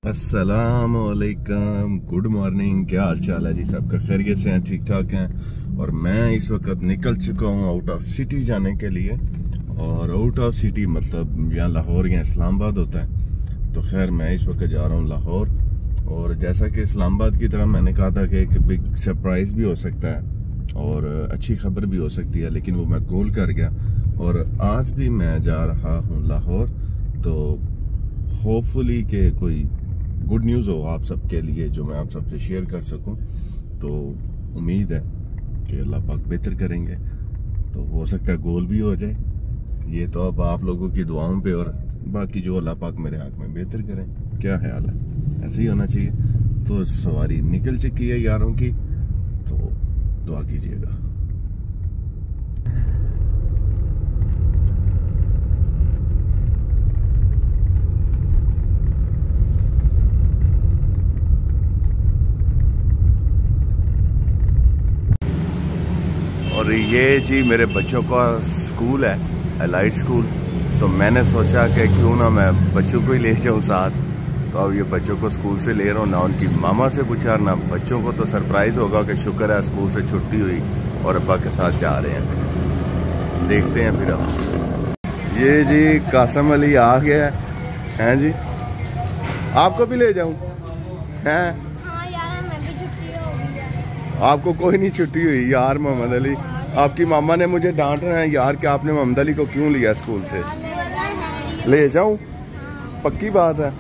अस्सलामुअलैकुम, good morning. क्या हाल चाल है जी? सबका खैरियत से हैं, ठीक ठाक हैं। और मैं इस वक्त निकल चुका हूँ आउट ऑफ सिटी जाने के लिए। और आउट ऑफ सिटी मतलब यहाँ लाहौर या इस्लामाबाद होता है। तो खैर मैं इस वक्त जा रहा हूँ लाहौर। और जैसा कि इस्लामाबाद की तरह मैंने कहा था कि एक बिग सरप्राइज भी हो सकता है और अच्छी खबर भी हो सकती है, लेकिन वो मैं गोल कर गया। और आज भी मैं जा रहा हूँ लाहौर। तो होपफुली के कोई गुड न्यूज़ हो आप सबके लिए जो मैं आप सबसे शेयर कर सकूं। तो उम्मीद है कि अल्लाह पाक बेहतर करेंगे, तो हो सकता है गोल भी हो जाए। ये तो अब आप लोगों की दुआओं पे और बाकी जो अल्लाह पाक मेरे हाथ में बेहतर करें। क्या ख्याल है? ऐसे ही होना चाहिए। तो सवारी निकल चुकी है यारों की, तो दुआ कीजिएगा। और ये जी मेरे बच्चों का स्कूल है, एलाइट स्कूल। तो मैंने सोचा कि क्यों ना मैं बच्चों को ही ले जाऊँ साथ। तो अब ये बच्चों को स्कूल से ले रहा हूँ, ना उनकी मामा से पूछा ना बच्चों को। तो सरप्राइज होगा कि शुक्र है स्कूल से छुट्टी हुई और अब्बा के साथ जा रहे हैं। देखते हैं फिर अब। ये जी कासम अली आ गया है जी। आपको भी ले जाऊँ? हैं आपको कोई नहीं छुट्टी हुई यार। मोहम्मद अली, आपकी मामा ने मुझे डांट रहे हैं यार कि आपने मोहम्मद अली को क्यों लिया स्कूल से। ले जाऊं? पक्की बात है।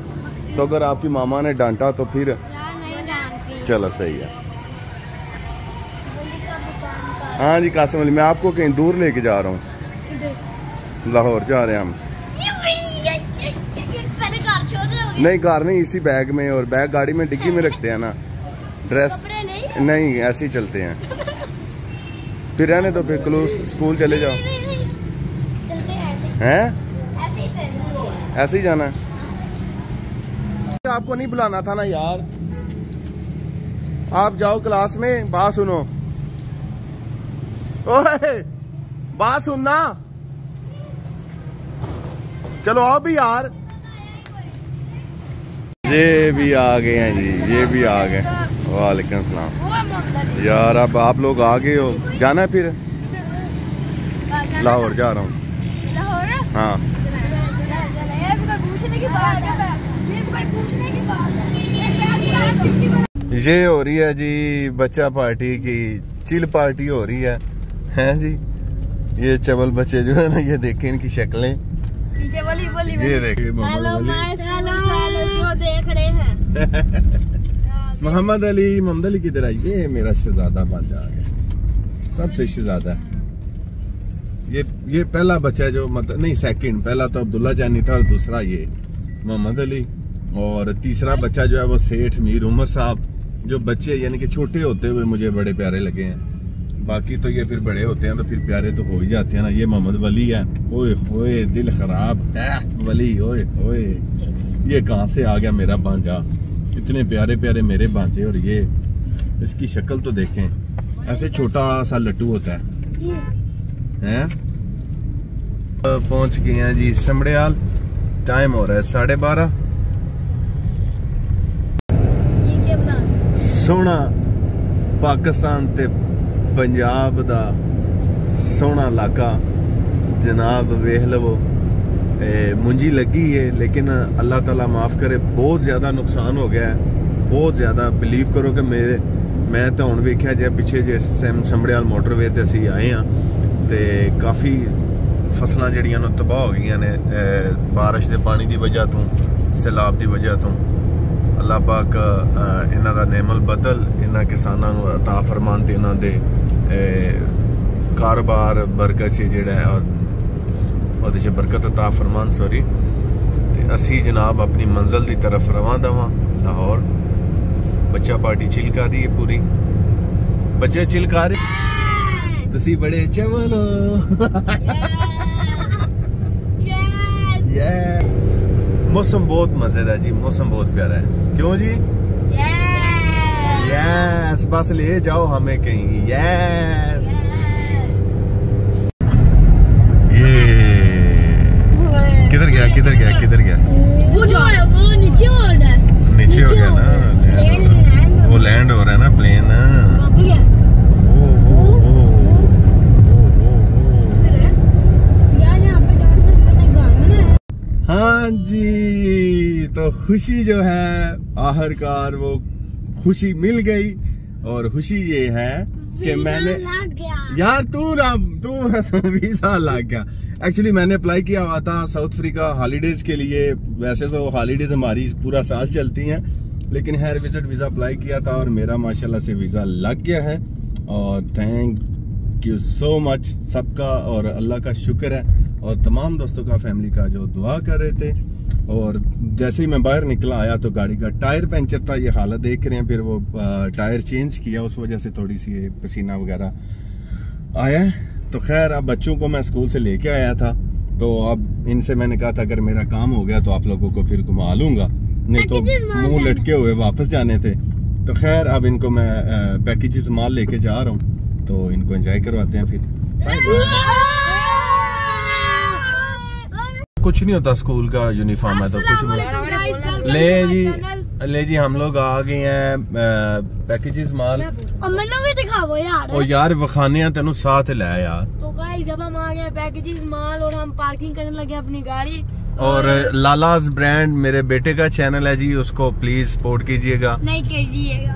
तो अगर आपकी मामा ने डांटा तो फिर चलो सही है। हाँ जी कासिम अली, मैं आपको कहीं दूर लेके जा रहा हूँ। लाहौर जा रहे हैं हम। नहीं कार नहीं, इसी बैग में। और बैग गाड़ी में डिग्गी में रखते हैं ना। ड्रेस नहीं, ऐसे ही चलते हैं। फिर रहने तो फिर स्कूल चले जाओ। हैं? ऐसे ही जाना है? आपको नहीं बुलाना था ना यार। आप जाओ क्लास में। बात सुनो, ओए बात सुनना। चलो आओ भी यार। ये भी आ गए हैं जी, ये भी आ गए। वालेकुम सलाम यार। अब आप लोग आ गए हो, जाना है फिर? लाहौर जा रहा हूँ। हाँ ये हो रही है जी बच्चा पार्टी की चिल पार्टी हो रही है जी। ये चवल बच्चे जो है ना, ये देखें इनकी शक्लें। ये देखिए देख रहे हैं। मोहम्मद अली किधर आई? ये मेरा शहजादा बच्चा आ गया, सबसे शहजादा। ये पहला बच्चा जो मतलब नहीं, सेकंड। पहला तो अब्दुल्ला जानी था और दूसरा ये मोहम्मद अली। और तीसरा बच्चा जो है वो सेठ मीर उमर साहब। जो बच्चे यानी कि छोटे होते हुए मुझे बड़े प्यारे लगे हैं। बाकी तो ये फिर बड़े होते हैं तो फिर प्यारे तो हो ही जाते हैं ना। ये मोहम्मद वली है। ओए ओए दिल खराब है वली। ओए ओए ये कहाँ से आ गया मेरा भांजा? इतने प्यारे प्यारे मेरे भांजे। और ये इसकी शक्ल तो देखें, ऐसे छोटा सा लट्टू होता है। पहुंच गए हैं जी समड़ियाल। टाइम हो रहा है 12:30। सोना पाकिस्तान ते पंजाब दा सोना इलाका जनाब, वेख लवो। मुंजी लगी है लेकिन अल्लाह ताला माफ़ करे बहुत ज़्यादा नुकसान हो गया है। बहुत ज़्यादा। बिलीव करो कि मैं तो हुण वेख्या जे पिछे जे समड़ियाल मोटरवे ते असीं आए हाँ, तो काफ़ी फसलां जिहड़ियां ने तबाह हो गई ने बारिश के पानी की वजह तो, सैलाब की वजह तो। अल्लाह पाक इन्हां दा नेमल बदल इन्हां किसानां नूं अता फरमान ते इन्हां दे कारोबार बरकत जिहड़ा है और बरकत अता फरमान। सॉरी। ते असी जनाब अपनी मंजिल की तरफ रवां दवां लाहौर। बच्चा पार्टी चिल कर रही है पूरी। बच्चे चिल कर रहे, तुसी बड़े चवल हो। मौसम बहुत मजेदार जी, मौसम बहुत प्यारा है। क्यों जी? यस बस ले जाओ हमें कहीं। यस किधर गया? वो जो है वो नीचे खुशी जो है आखिरकार वो खुशी मिल गई। और खुशी ये है कि मैंने यार तू वीजा लग गया। एक्चुअली मैंने अप्लाई किया हुआ था साउथ अफ्रीका हॉलीडेज के लिए। वैसे तो हॉलीडेज हमारी पूरा साल चलती हैं, लेकिन हेयर विजिट वीजा अप्लाई किया था और मेरा माशाल्लाह से वीजा लग गया है। और थैंक यू सो मच सबका, और अल्लाह का शुक्र है, और तमाम दोस्तों का, फैमिली का जो दुआ कर रहे थे। और जैसे ही मैं बाहर निकला आया तो गाड़ी का टायर पंचर था, ये हालत देख रहे हैं। फिर वो टायर चेंज किया, उस वजह से थोड़ी सी पसीना वगैरह आया। तो खैर अब बच्चों को मैं स्कूल से लेके आया था, तो अब इनसे मैंने कहा था अगर मेरा काम हो गया तो आप लोगों को फिर घुमा लूंगा, नहीं तो मुंह लटके हुए वापस जाने थे। तो खैर अब इनको मैं पैकेजेस माल लेके जा रहा हूँ, तो इनको एंजॉय करवाते हैं। फिर कुछ नहीं होता, स्कूल का यूनिफॉर्म है तो कुछ ले जी हम लोग आ गए हैं पैकेजेस माल। मैंने भी दिखाओ यार। ओ यार वखाने हैं तेनू साथ ले यार। तो गाइस जब हम आ गए पैकेजेस माल और हम पार्किंग करने लगे अपनी गाड़ी। और लालाज ब्रांड मेरे बेटे का चैनल है जी, उसको प्लीज सपोर्ट कीजिएगा। नहीं कीजिएगा,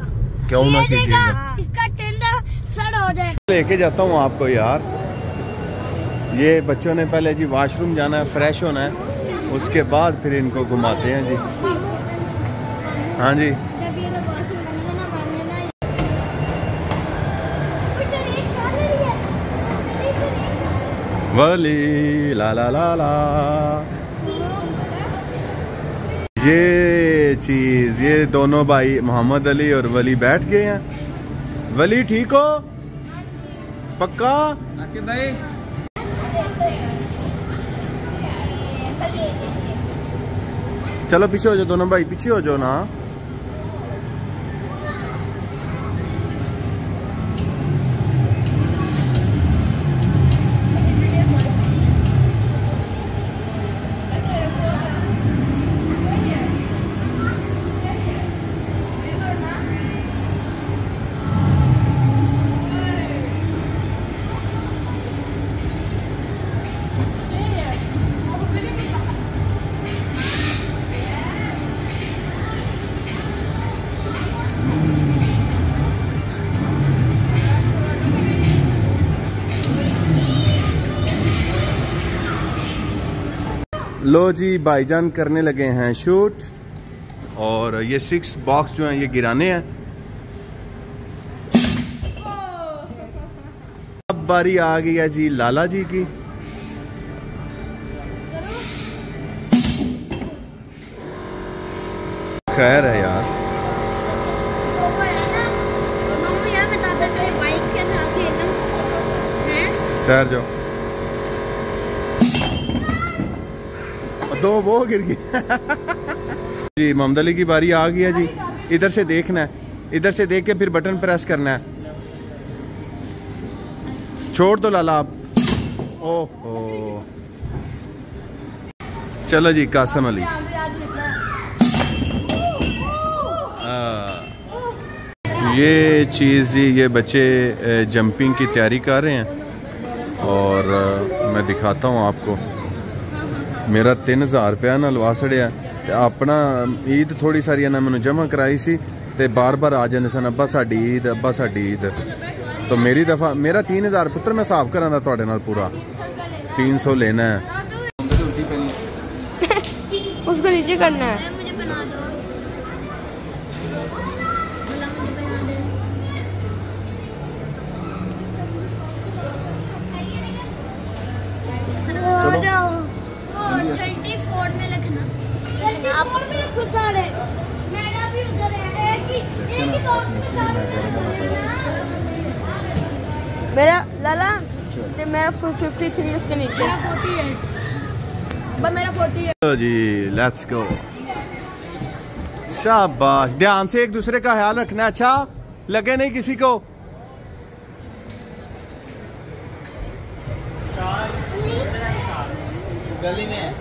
क्यों ना कीजिएगा, इसका टेंडर सड़ हो जाए। लेके जाता हूँ आपको यार। ये बच्चों ने पहले जी वॉशरूम जाना है, फ्रेश होना है, उसके बाद फिर इनको घुमाते हैं जी। हाँ जी वली ला ला ला ला। ये चीज, ये दोनों भाई मोहम्मद अली और वली बैठ गए हैं। वली ठीक हो पक्का? भाई चलो पीछे हो जाओ, दोनों भाई पीछे हो जाओ ना। लो जी भाईजान करने लगे हैं शूट, और ये 6 बॉक्स जो हैं ये गिराने हैं। अब बारी आ गई है जी लाला जी की। खैर है यार, ठहर जाओ, तो वो गिर गई। जी मोहम्मद अली की बारी आ गई है जी। इधर से देखना है, इधर से देख के फिर बटन प्रेस करना है। छोड़ दो लाला आप। ओहो चलो जी कासम अली। ये चीज़ जी, ये बच्चे जंपिंग की तैयारी कर रहे हैं, और मैं दिखाता हूँ आपको। मेरा 3000 रुपया ना लवा सड़िया, अपना ईद थोड़ी सारी ना मैंने जमा कराई सी, ते बार बार आ जाने सन अब्बा साडी ईद, अब्बा साडी ईद। तो मेरी दफा मेरा 3000 पुत्र मैं हिसाब करा था तुहाडे नाल पूरा 300 लेना है। उसको नीचे करना है। मुझे बना दो। मेरा लाला मेरा 53 उसके नीचे, मेरा 48 जी। लेट्स गो, शाबाश। ध्यान से एक दूसरे का ख्याल रखना, अच्छा लगे नहीं किसी को। गली में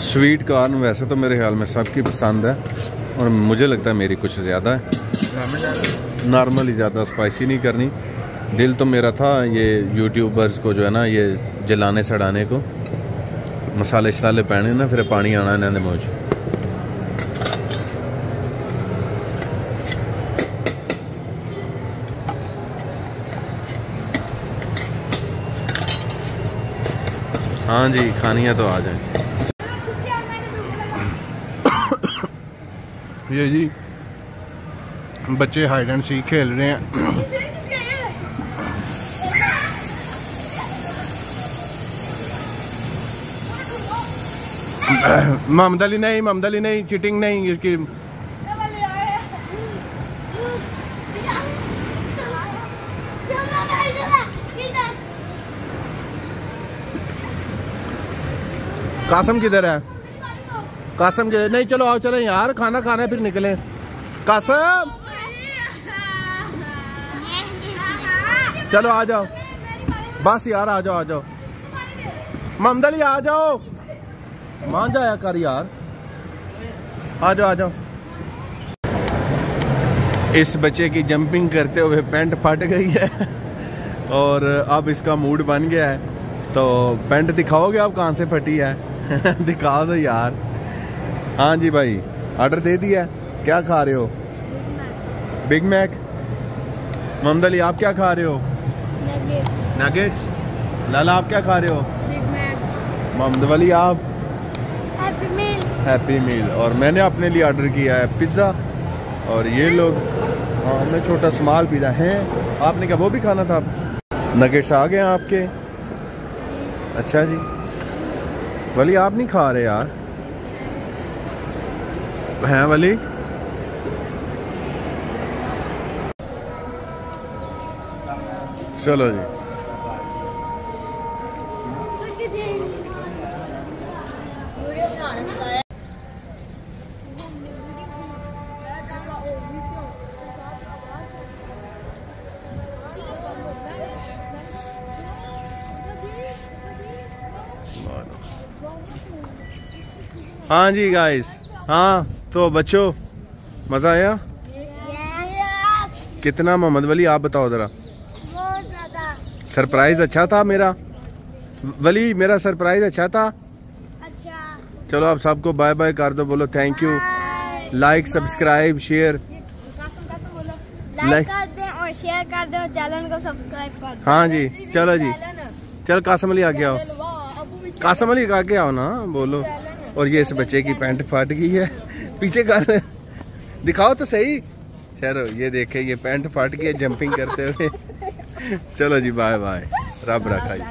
स्वीट कॉर्न वैसे तो मेरे ख्याल में सबकी पसंद है, और मुझे लगता है मेरी कुछ ज़्यादा है, नॉर्मली ज़्यादा स्पाइसी नहीं करनी। दिल तो मेरा था ये यूट्यूबर्स को जो है ना ये जलाने सड़ाने को, मसाले शसाले पैने ना, फिर पानी आना इन्होंने मुझ। हाँ जी, खानी है तो आ जाए। ये जी बच्चे हाइड एंड सीक खेल रहे हैं। मोहम्मद अली नहीं, चीटिंग नहीं इसकी। कासम किधर है? कासम के नहीं, चलो आओ चले यार, खाना खाना फिर निकले। कासम चलो आ जाओ, बस यार आ जाओ आ जाओ। मोहम्मद अली आ जाओ, मान जाया कर यार, आ जाओ आ जाओ। इस बच्चे की जंपिंग करते हुए पैंट फट गई है और अब इसका मूड बन गया है। तो पैंट दिखाओगे आप कहाँ से फटी है? दिखा दो यार। हाँ जी भाई, ऑर्डर दे दिया। क्या खा रहे हो? Big Mac. मोहम्मद अली आप क्या खा रहे हो? नगेट्स। लाला आप क्या खा रहे हो? Big Mac. मोहम्मद अली आप? Happy meal. और मैंने अपने लिए ऑर्डर किया है पिज़्ज़ा। और ये लोग हाँ मैं छोटा स्मॉल पिज़्ज़ा है। आपने क्या वो भी खाना था? नगेट्स आ गए आपके? अच्छा जी। वली आप नहीं खा रहे यार? हैं वली? चलो जी। हाँ जी गाइस, हाँ तो बच्चों मज़ा आया? कितना मोहम्मद वली आप बताओ ज़रा। बहुत ज़्यादा। सरप्राइज अच्छा था मेरा वली, मेरा सरप्राइज अच्छा था। अच्छा चलो आप सबको बाय बाय कर दो, बोलो thank you. Like subscribe share like कर दें और शेयर कर दें और चैनल को सब्सक्राइब कर दें। हाँ जी चलो जी, चल कासम अली आगे आओ, कासम अली आगे आओ ना, बोलो। और ये इस बच्चे की पैंट फट गई है, पीछे कर दिखाओ तो सही। चलो ये देखे ये पैंट फट गई है जंपिंग करते हुए। चलो जी बाय बाय, रब रखा जी।